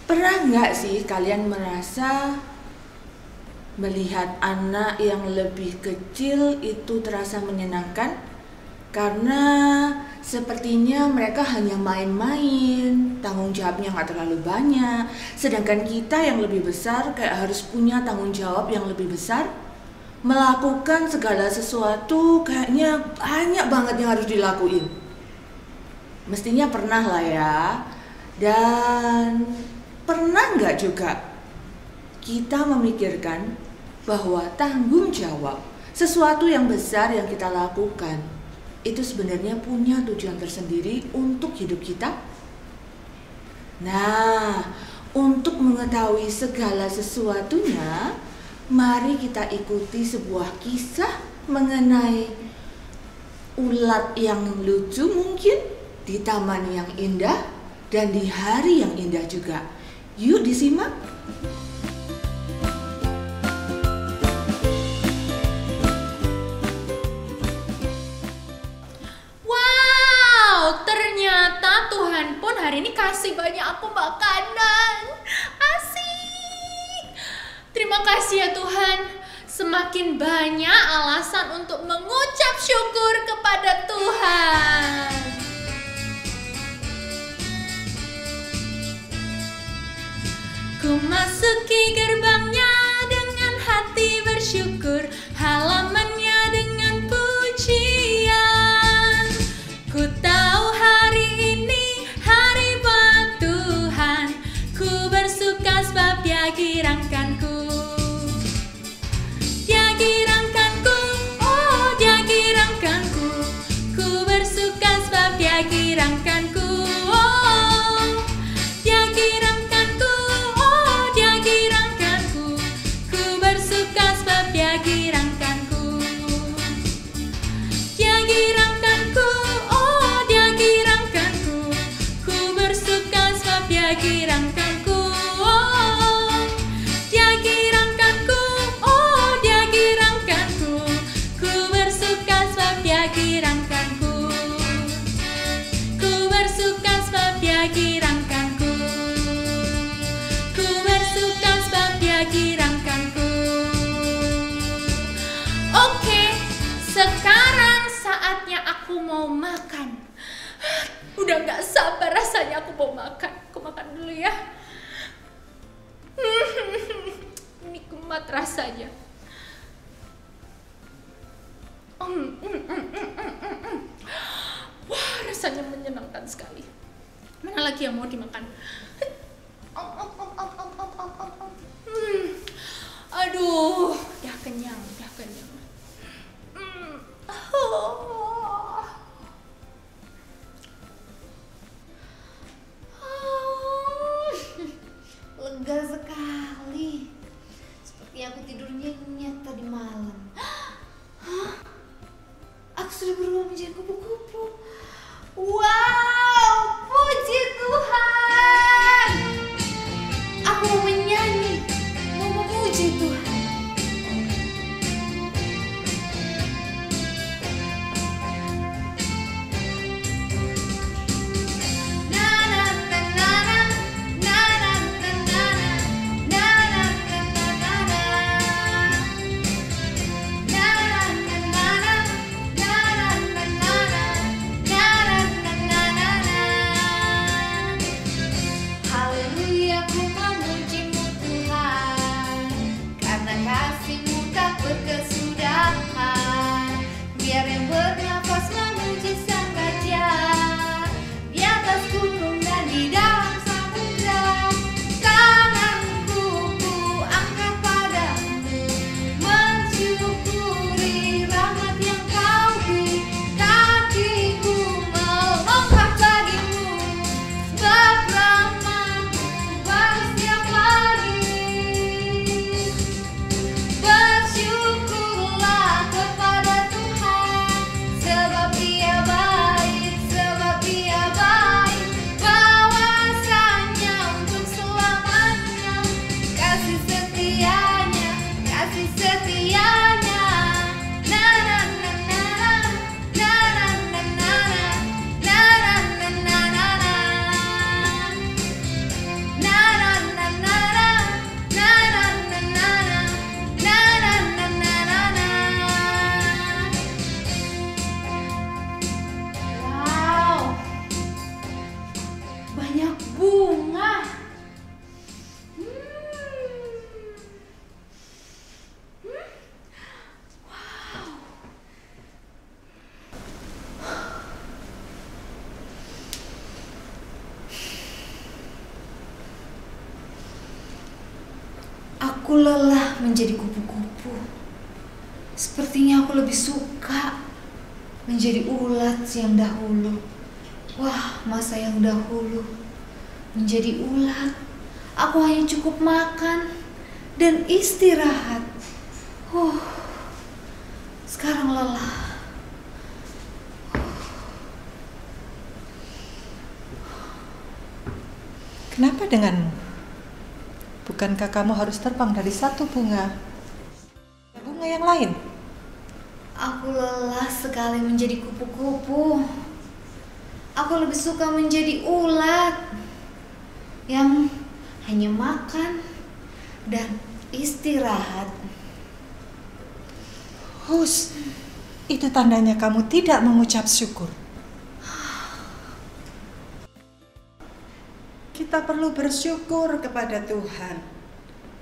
Pernah nggak sih kalian merasa melihat anak yang lebih kecil itu terasa menyenangkan? Karena sepertinya mereka hanya main-main, tanggung jawabnya nggak terlalu banyak. Sedangkan kita yang lebih besar kayak harus punya tanggung jawab yang lebih besar. Melakukan segala sesuatu kayaknya banyak banget yang harus dilakuin. Mestinya pernah lah ya. Dan pernah nggak juga kita memikirkan bahwa tanggung jawab sesuatu yang besar yang kita lakukan itu sebenarnya punya tujuan tersendiri untuk hidup kita? Nah, untuk mengetahui segala sesuatunya, mari kita ikuti sebuah kisah mengenai ulat yang lucu mungkin di taman yang indah dan di hari yang indah juga. Yuk disimak. Wow, ternyata Tuhan pun hari ini kasih banyak aku makanan. Asik. Terima kasih ya Tuhan. Semakin banyak alasan untuk mengucap syukur kepada Tuhan. Ku masuki gerbangnya dengan hati bersyukur, halamannya dengan pujian. Ku tahu hari ini hari buat Tuhan, ku bersuka sebab Dia girangkanku. Dia girangkanku, oh Dia girangkanku, ku bersuka sebab Dia girangkanku. Sekarang saatnya aku mau makan. Udah gak sabar rasanya aku mau makan. Aku makan dulu ya. Nikmat rasanya. Wah, rasanya menyenangkan sekali. Mana lagi yang mau dimakan? Aduh, udah kenyang, udah kenyang. Lega sekali. Seperti aku tidur nyenyak tadi malam. Hah? Aku sudah berubah menjadi kupu-kupu. Wow, puji Tuhan. Aku mau menyanyi, mau memuji Tuhan. Aku lelah menjadi kupu-kupu. Sepertinya aku lebih suka menjadi ulat yang dahulu. Wah, masa yang dahulu menjadi ulat, aku hanya cukup makan dan istirahat. Sekarang lelah. Kenapa denganmu? Bukankah kamu harus terbang dari satu bunga ke bunga yang lain? Aku lelah sekali menjadi kupu-kupu. Aku lebih suka menjadi ulat yang hanya makan dan istirahat. Hus, itu tandanya kamu tidak mengucap syukur. Kita perlu bersyukur kepada Tuhan,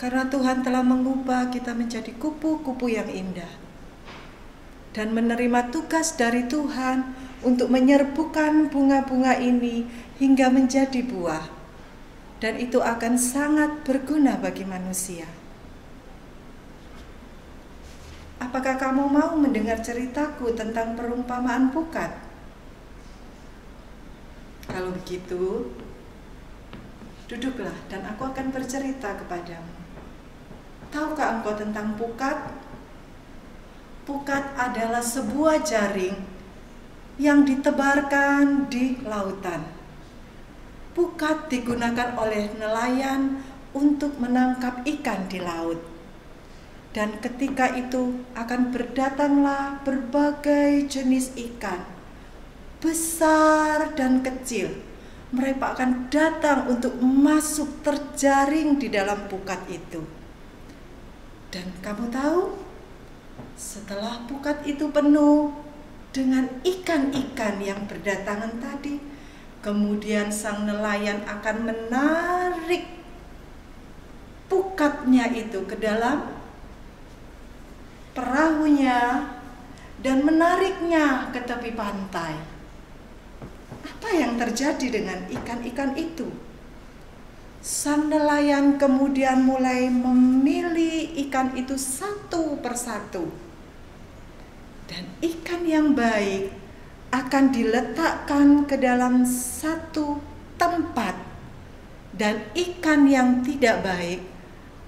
karena Tuhan telah mengubah kita menjadi kupu-kupu yang indah. Dan menerima tugas dari Tuhan untuk menyerbukan bunga-bunga ini hingga menjadi buah. Dan itu akan sangat berguna bagi manusia. Apakah kamu mau mendengar ceritaku tentang perumpamaan pukat? Kalau begitu, duduklah dan aku akan bercerita kepadamu. Tahukah engkau tentang pukat? Pukat adalah sebuah jaring yang ditebarkan di lautan. Pukat digunakan oleh nelayan untuk menangkap ikan di laut. Dan ketika itu akan berdatanglah berbagai jenis ikan, besar dan kecil. Mereka akan datang untuk masuk terjaring di dalam pukat itu. Dan kamu tahu, setelah pukat itu penuh dengan ikan-ikan yang berdatangan tadi, kemudian sang nelayan akan menarik pukatnya itu ke dalam perahunya dan menariknya ke tepi pantai. Apa yang terjadi dengan ikan-ikan itu? Sang nelayan kemudian mulai memilih ikan itu satu persatu. Dan ikan yang baik akan diletakkan ke dalam satu tempat. Dan ikan yang tidak baik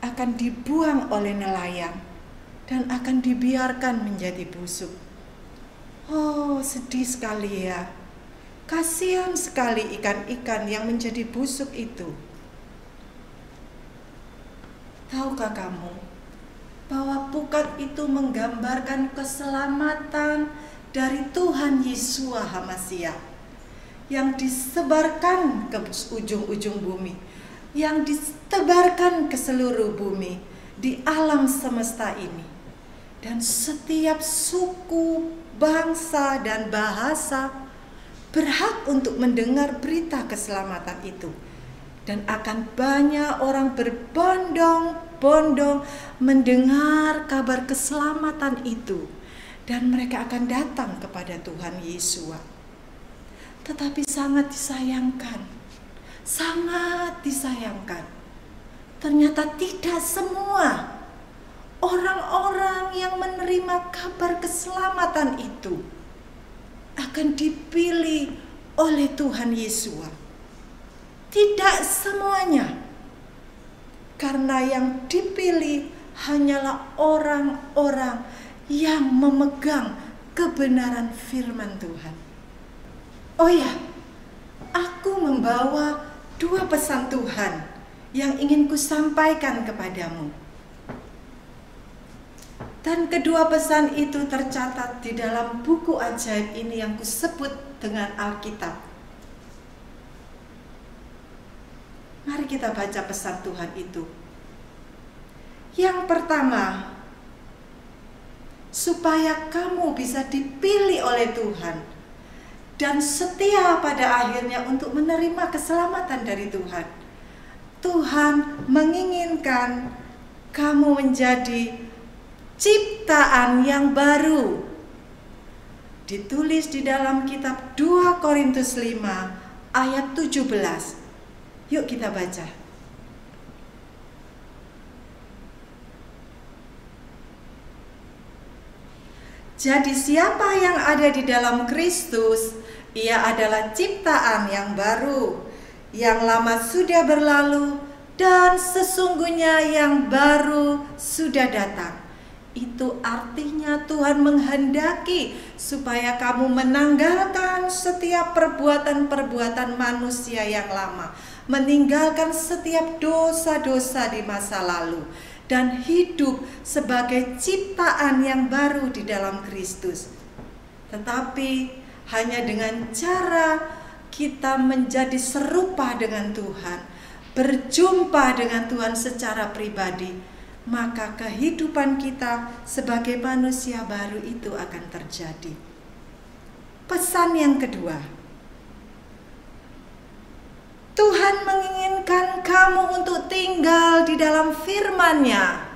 akan dibuang oleh nelayan dan akan dibiarkan menjadi busuk. Oh, sedih sekali ya. Kasihan sekali ikan-ikan yang menjadi busuk itu. Tahukah kamu bahwa pukat itu menggambarkan keselamatan dari Tuhan Yeshua HaMasyiah yang disebarkan ke ujung-ujung bumi, yang disebarkan ke seluruh bumi di alam semesta ini. Dan setiap suku, bangsa, dan bahasa berhak untuk mendengar berita keselamatan itu. Dan akan banyak orang berbondong-bondong mendengar kabar keselamatan itu. Dan mereka akan datang kepada Tuhan Yeshua. Tetapi sangat disayangkan. Ternyata tidak semua orang-orang yang menerima kabar keselamatan itu akan dipilih oleh Tuhan Yeshua. Tidak semuanya. Karena yang dipilih hanyalah orang-orang yang memegang kebenaran firman Tuhan. Oh ya, aku membawa 2 pesan Tuhan yang ingin kusampaikan kepadamu. Dan kedua pesan itu tercatat di dalam buku ajaib ini yang kusebut dengan Alkitab. Mari kita baca pesan Tuhan itu. Yang pertama, supaya kamu bisa dipilih oleh Tuhan dan setia pada akhirnya untuk menerima keselamatan dari Tuhan. Tuhan menginginkan kamu menjadi ciptaan yang baru. Ditulis di dalam kitab 2 Korintus 5 ayat 17. Yuk kita baca. Jadi siapa yang ada di dalam Kristus, ia adalah ciptaan yang baru. Yang lama sudah berlalu dan sesungguhnya yang baru sudah datang. Itu artinya Tuhan menghendaki supaya kamu menanggalkan setiap perbuatan-perbuatan manusia yang lama, meninggalkan setiap dosa-dosa di masa lalu, dan hidup sebagai ciptaan yang baru di dalam Kristus. Tetapi hanya dengan cara kita menjadi serupa dengan Tuhan, berjumpa dengan Tuhan secara pribadi, maka kehidupan kita sebagai manusia baru itu akan terjadi. Pesan yang kedua, Tuhan menginginkan kamu untuk tinggal di dalam firman-Nya,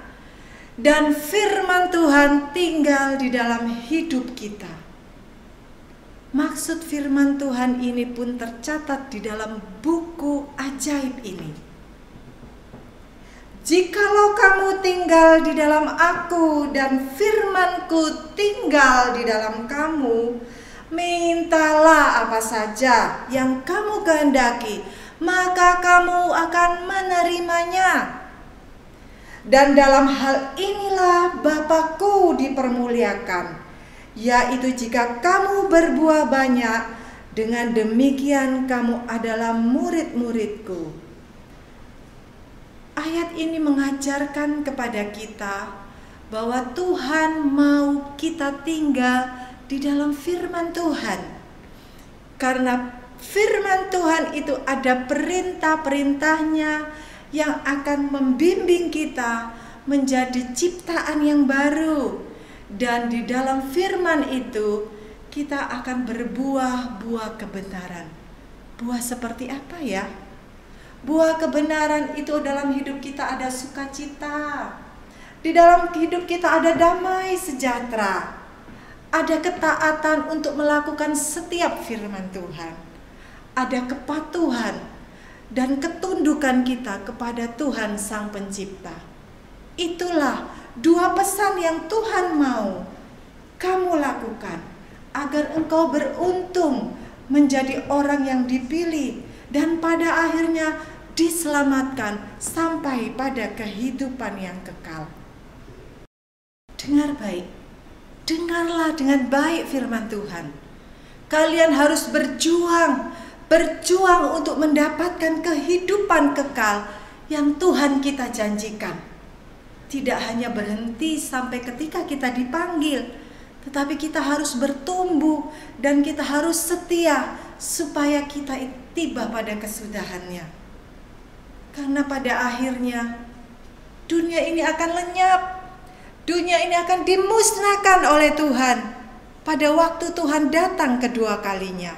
dan firman Tuhan tinggal di dalam hidup kita. Maksud firman Tuhan ini pun tercatat di dalam buku ajaib ini. Jikalau kamu tinggal di dalam Aku dan firman-Ku tinggal di dalam kamu, mintalah apa saja yang kamu kehendaki, maka kamu akan menerimanya. Dan dalam hal inilah Bapa-Ku dipermuliakan, yaitu jika kamu berbuah banyak, dengan demikian kamu adalah murid-murid-Ku. Ayat ini mengajarkan kepada kita bahwa Tuhan mau kita tinggal di dalam firman Tuhan. Karena firman Tuhan itu ada perintah-perintahnya yang akan membimbing kita menjadi ciptaan yang baru. Dan di dalam firman itu kita akan berbuah-buah kebenaran. Buah seperti apa ya? Buah kebenaran itu dalam hidup kita ada sukacita. Di dalam hidup kita ada damai sejahtera. Ada ketaatan untuk melakukan setiap firman Tuhan. Ada kepatuhan dan ketundukan kita kepada Tuhan Sang Pencipta. Itulah dua pesan yang Tuhan mau kamu lakukan agar engkau beruntung menjadi orang yang dipilih dan pada akhirnya diselamatkan sampai pada kehidupan yang kekal. Dengar baik, dengarlah dengan baik firman Tuhan. Kalian harus berjuang untuk mendapatkan kehidupan kekal yang Tuhan kita janjikan. Tidak hanya berhenti sampai ketika kita dipanggil, tetapi kita harus bertumbuh dan kita harus setia supaya kita tiba pada kesudahannya. Karena pada akhirnya dunia ini akan lenyap. Dunia ini akan dimusnahkan oleh Tuhan pada waktu Tuhan datang kedua kalinya.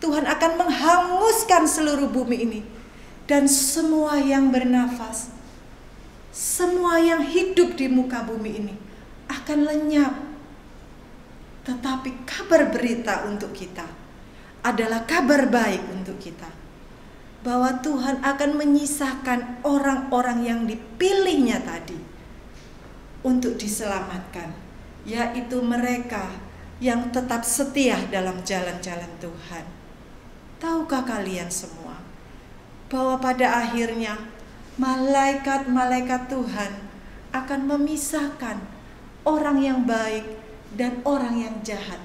Tuhan akan menghanguskan seluruh bumi ini dan semua yang bernafas, semua yang hidup di muka bumi ini akan lenyap. Tetapi kabar berita untuk kita adalah kabar baik untuk kita, bahwa Tuhan akan menyisakan orang-orang yang dipilihnya tadi untuk diselamatkan, yaitu mereka yang tetap setia dalam jalan-jalan Tuhan. Tahukah kalian semua bahwa pada akhirnya malaikat-malaikat Tuhan akan memisahkan orang yang baik dan orang yang jahat,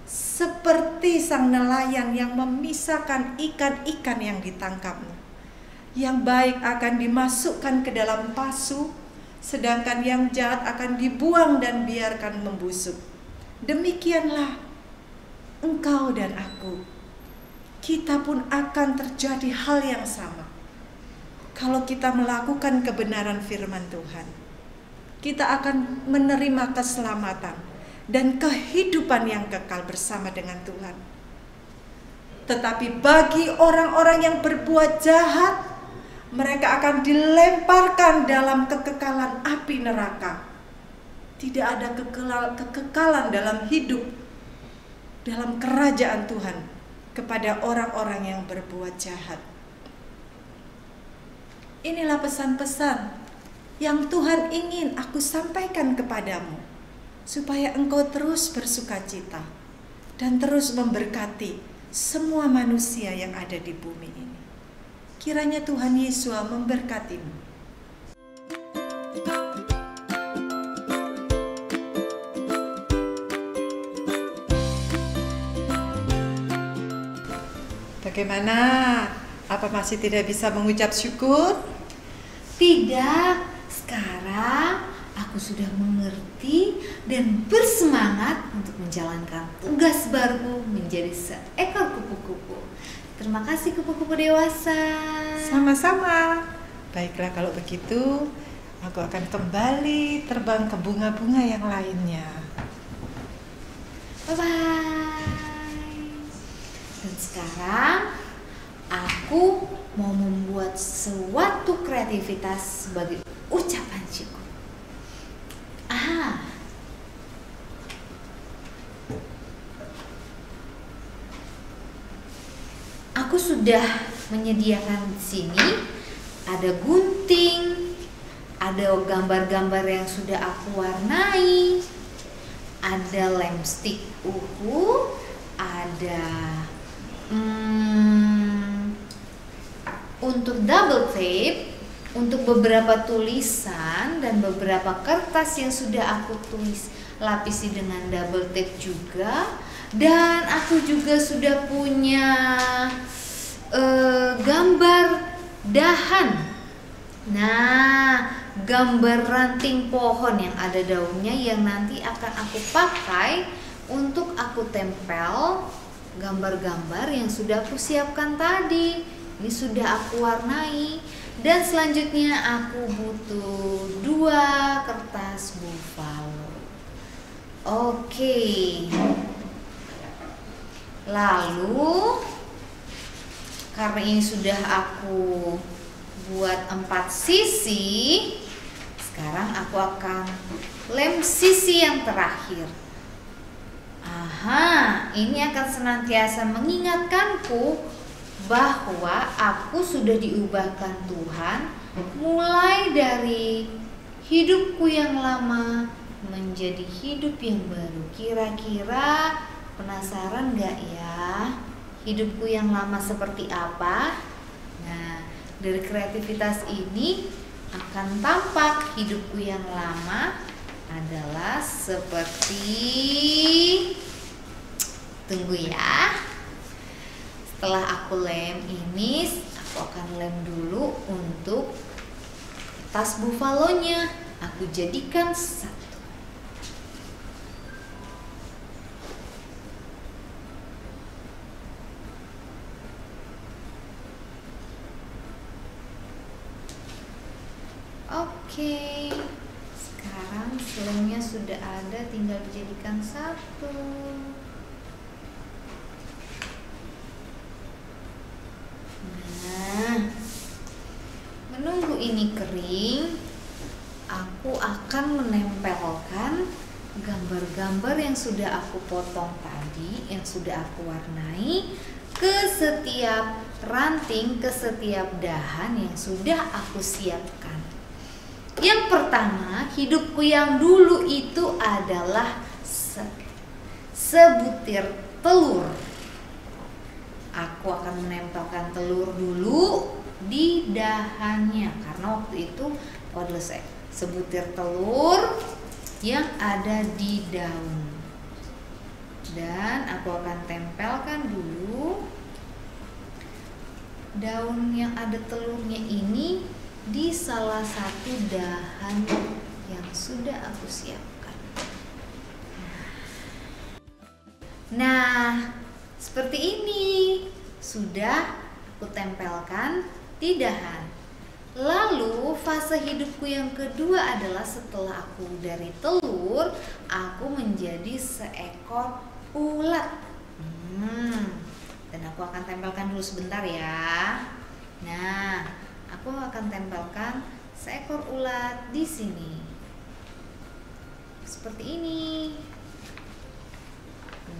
seperti sang nelayan yang memisahkan ikan-ikan yang ditangkapnya. Yang baik akan dimasukkan ke dalam pasu, sedangkan yang jahat akan dibuang dan biarkan membusuk. Demikianlah engkau dan aku. Kita pun akan terjadi hal yang sama. Kalau kita melakukan kebenaran firman Tuhan, kita akan menerima keselamatan dan kehidupan yang kekal bersama dengan Tuhan. Tetapi bagi orang-orang yang berbuat jahat, mereka akan dilemparkan dalam kekekalan api neraka. Tidak ada kekekalan dalam hidup, dalam kerajaan Tuhan kepada orang-orang yang berbuat jahat. Inilah pesan-pesan yang Tuhan ingin aku sampaikan kepadamu. supaya engkau terus bersukacita dan terus memberkati semua manusia yang ada di bumi ini. Kiranya Tuhan Yesus memberkatimu. Bagaimana? Apa masih tidak bisa mengucap syukur? Tidak, sekarang aku sudah mengerti dan bersemangat untuk menjalankan tugas baruku menjadi seekor kupu-kupu. Terima kasih kupu-kupu dewasa. Sama-sama. Baiklah kalau begitu, aku akan kembali terbang ke bunga-bunga yang lainnya. Bye-bye. Dan sekarang aku mau membuat suatu kreativitas sebagai ucapan syukur. Aku sudah menyediakan di sini ada gunting, ada gambar-gambar yang sudah aku warnai, ada lem stick uhu, ada untuk double tape, untuk beberapa tulisan dan beberapa kertas yang sudah aku lapisi dengan double tape juga. Dan aku juga sudah punya gambar dahan. Nah, gambar ranting pohon yang ada daunnya yang nanti akan aku pakai untuk aku tempel gambar-gambar yang sudah aku siapkan tadi. Ini sudah aku warnai. Dan selanjutnya aku butuh 2 kertas buffalo. Oke. Lalu karena ini sudah aku buat 4 sisi, sekarang aku akan lem sisi yang terakhir. Ini akan senantiasa mengingatkanku bahwa aku sudah diubahkan Tuhan mulai dari hidupku yang lama menjadi hidup yang baru. Kira-kira penasaran gak ya hidupku yang lama seperti apa? Nah, dari kreativitas ini akan tampak hidupku yang lama adalah seperti, tunggu ya, setelah aku lem ini, aku akan lem dulu untuk tas buffalonya. Aku jadikan satu. Oke, sekarang lemnya sudah ada, tinggal dijadikan satu. Nah, menunggu ini kering, aku akan menempelkan gambar-gambar yang sudah aku potong tadi, yang sudah aku warnai ke setiap ranting, ke setiap dahan yang sudah aku siapkan. Yang pertama, hidupku yang dulu itu adalah sebutir telur. Aku akan menempelkan telur dulu di dahannya karena waktu itu adalah sebutir telur yang ada di daun. Dan aku akan tempelkan dulu daun yang ada telurnya ini di salah satu dahan yang sudah aku siapkan. Nah, seperti ini sudah aku tempelkan di dahan. Lalu fase hidupku yang kedua adalah setelah aku dari telur, aku menjadi seekor ulat. Dan aku akan tempelkan dulu sebentar ya. Nah, aku akan tempelkan seekor ulat di sini. Seperti ini.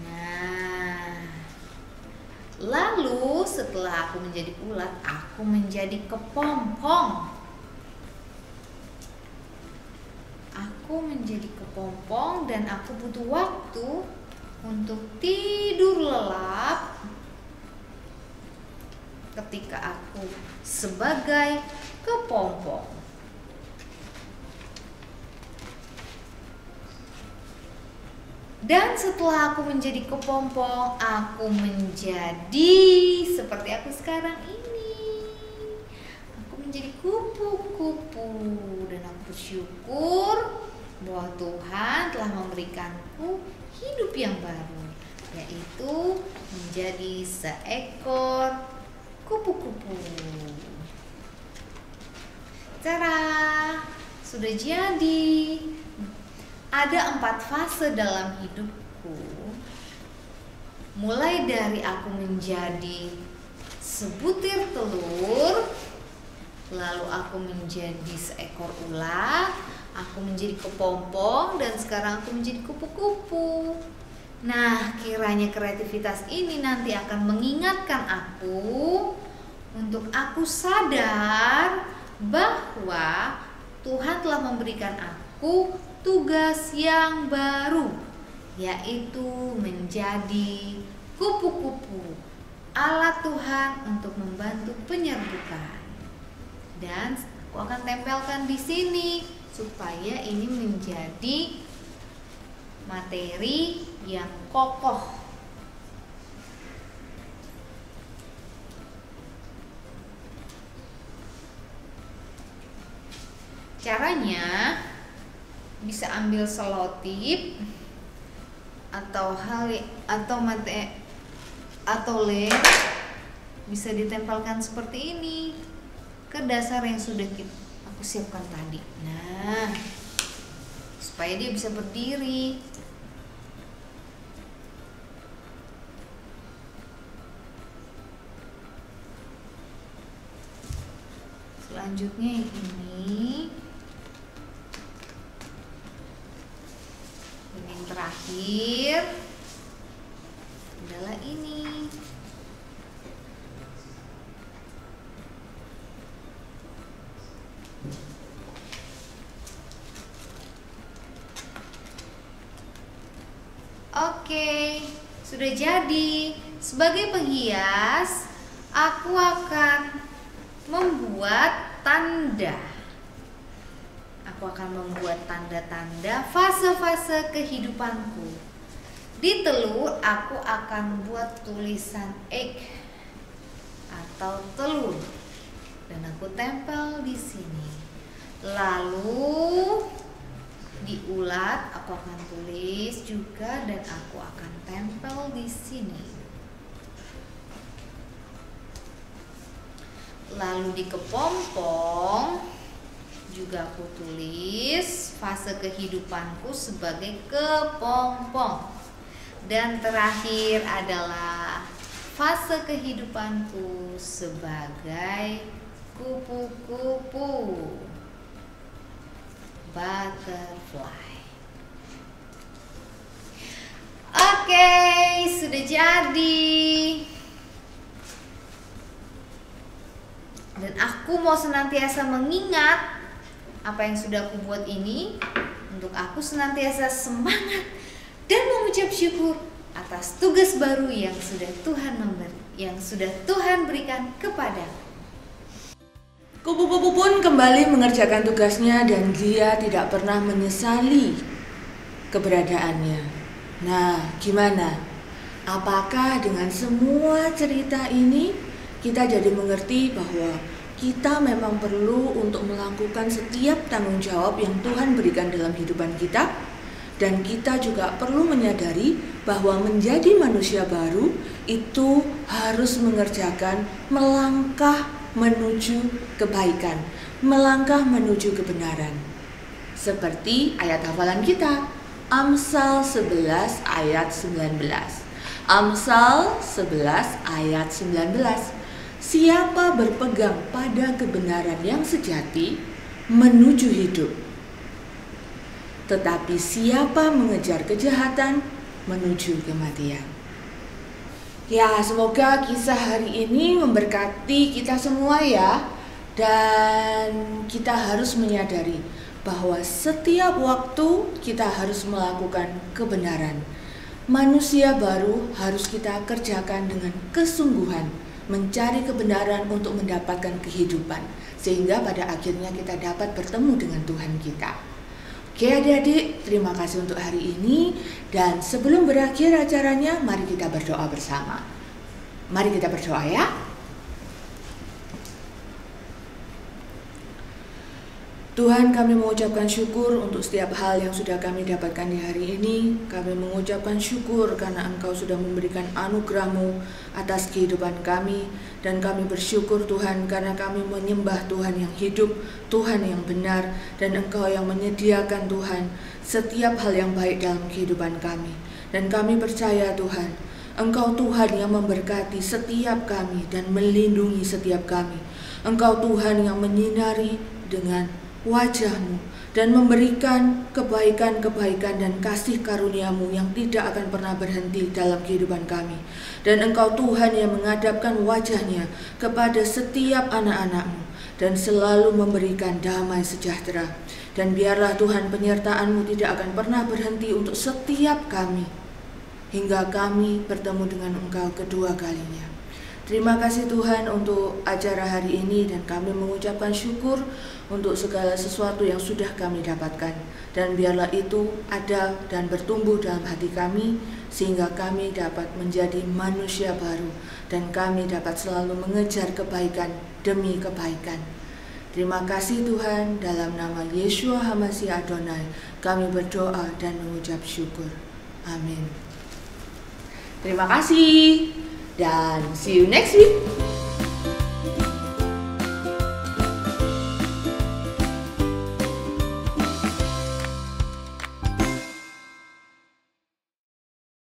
Nah, lalu setelah aku menjadi ulat, aku menjadi kepompong. Aku aku menjadi kepompong dan aku butuh waktu untuk tidur lelap ketika aku sebagai kepompong. Dan setelah aku menjadi kepompong, aku menjadi seperti aku sekarang ini. Aku menjadi kupu-kupu dan aku bersyukur bahwa Tuhan telah memberikanku hidup yang baru, yaitu menjadi seekor kupu-kupu. Cara sudah jadi. Ada 4 fase dalam hidupku. Mulai dari aku menjadi sebutir telur, lalu aku menjadi seekor ulat, aku menjadi kepompong, dan sekarang aku menjadi kupu-kupu. Nah, kiranya kreativitas ini nanti akan mengingatkan aku untuk aku sadar bahwa Tuhan telah memberikan aku tugas yang baru, yaitu menjadi kupu-kupu, alat Tuhan untuk membantu penyerbukan. Dan aku akan tempelkan di sini supaya ini menjadi materi yang kokoh. Caranya bisa ambil selotip atau lem, bisa ditempelkan seperti ini ke dasar yang sudah aku siapkan tadi. Nah, supaya dia bisa berdiri. Selanjutnya ini. Yang terakhir adalah ini. Oke, sudah jadi. Sebagai penghias, aku akan membuat tanda. Aku akan membuat tanda-tanda fase-fase kehidupanku. Di telur aku akan buat tulisan egg atau telur dan aku tempel di sini. Lalu di ulat aku akan tulis juga dan aku akan tempel di sini. Lalu di kepompong juga aku tulis fase kehidupanku sebagai kepompong. Dan terakhir adalah fase kehidupanku sebagai kupu-kupu, butterfly. Oke, sudah jadi. Dan aku mau senantiasa mengingat apa yang sudah aku buat ini untuk aku senantiasa semangat dan mengucap syukur atas tugas baru yang sudah Tuhan berikan kepadaku. Kupu-kupu pun kembali mengerjakan tugasnya dan dia tidak pernah menyesali keberadaannya. Nah, gimana? Apakah dengan semua cerita ini kita jadi mengerti bahwa kita memang perlu untuk melakukan setiap tanggung jawab yang Tuhan berikan dalam kehidupan kita, dan kita juga perlu menyadari bahwa menjadi manusia baru itu harus mengerjakan melangkah menuju kebaikan, melangkah menuju kebenaran. Seperti ayat hafalan kita, Amsal 11 ayat 19. Amsal 11 ayat 19. Siapa berpegang pada kebenaran yang sejati menuju hidup, tetapi siapa mengejar kejahatan menuju kematian. Ya, semoga kisah hari ini memberkati kita semua ya. Dan kita harus menyadari bahwa setiap waktu kita harus melakukan kebenaran. Manusia baru harus kita kerjakan dengan kesungguhan, mencari kebenaran untuk mendapatkan kehidupan, sehingga pada akhirnya kita dapat bertemu dengan Tuhan kita. Oke adik-adik, terima kasih untuk hari ini. Dan sebelum berakhir acaranya, mari kita berdoa bersama. Mari kita berdoa ya. Tuhan, kami mengucapkan syukur untuk setiap hal yang sudah kami dapatkan di hari ini. Kami mengucapkan syukur karena Engkau sudah memberikan anugerah-Mu atas kehidupan kami. Dan kami bersyukur Tuhan karena kami menyembah Tuhan yang hidup, Tuhan yang benar, dan Engkau yang menyediakan Tuhan setiap hal yang baik dalam kehidupan kami. Dan kami percaya Tuhan, Engkau Tuhan yang memberkati setiap kami dan melindungi setiap kami. Engkau Tuhan yang menyinari dengan wajah-Mu dan memberikan kebaikan-kebaikan dan kasih karunia-Mu yang tidak akan pernah berhenti dalam kehidupan kami. Dan Engkau Tuhan yang menghadapkan wajah-Nya kepada setiap anak-anak-Mu dan selalu memberikan damai sejahtera. Dan biarlah Tuhan penyertaan-Mu tidak akan pernah berhenti untuk setiap kami hingga kami bertemu dengan Engkau kedua kalinya. Terima kasih Tuhan untuk acara hari ini, dan kami mengucapkan syukur untuk segala sesuatu yang sudah kami dapatkan. Dan biarlah itu ada dan bertumbuh dalam hati kami, sehingga kami dapat menjadi manusia baru, dan kami dapat selalu mengejar kebaikan demi kebaikan. Terima kasih Tuhan, dalam nama Yeshua HaMashiach Adonai, kami berdoa dan mengucap syukur. Amin. Terima kasih. Dan see you next week.